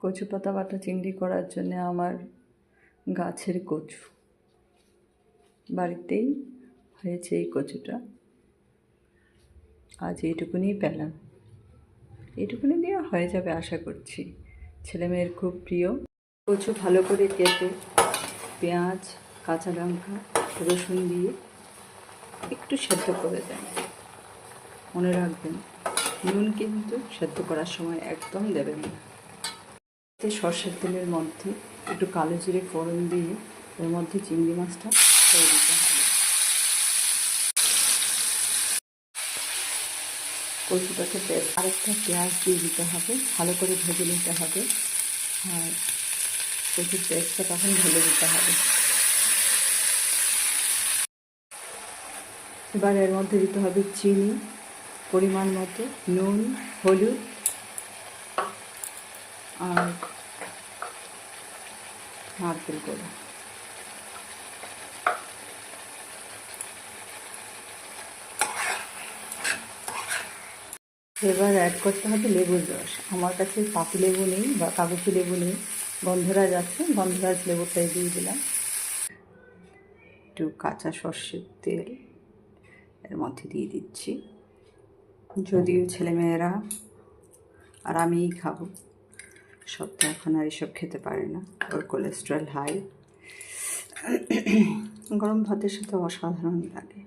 কচু পাতা বাটা চিংড়ি করার জন্য আমার গাছের কচু, বাড়িতেই হয়েছে এই কচুটা। আজ এইটুকুনি পেলাম, এইটুকুনি দিয়ে হয়ে যাবে আশা করছি। ছেলেমেয়ের খুব প্রিয়। কচু ভালো করে কেটে পেঁয়াজ, কাঁচা লঙ্কা, রসুন দিয়ে একটু সেদ্ধ করে দেন। মনে রাখবেন, নুন কিন্তু সেদ্ধ করার সময় একদম দেবেন না। সর্ষের তেলের মধ্যে একটু কালো জিরে ফোড়ন দিয়ে এর মধ্যে চিংড়ি মাছটা ছেড়ে দিতে হবে। কচুটাকে আরেকটা পেঁয়াজ দিয়ে দিতে হবে, ভালো করে ভেজে নিতে হবে। আর কচুর পেস্টটা তখন ঢেলে দিতে হবে। এবার এর মধ্যে দিতে হবে চিনি পরিমাণ মতো, নুন, হলুদ আর নারকেল কোড়া। এবার অ্যাড করতে হবে লেবুর রস। আমার কাছে পাতি লেবু নেই বা কাগজি লেবু নেই, গন্ধরাজ আছে, গন্ধরাজ লেবুটাই দিয়ে দিলাম। একটু কাঁচা সর্ষের তেল এর মধ্যে দিয়ে দিচ্ছি। যদিও ছেলেমেয়েরা আর আমিই খাবো, সব তো এখন আর এসব খেতে পারে না, ওর কোলেস্ট্রল হাই। গরম ভাতের সাথে অসাধারণ লাগে।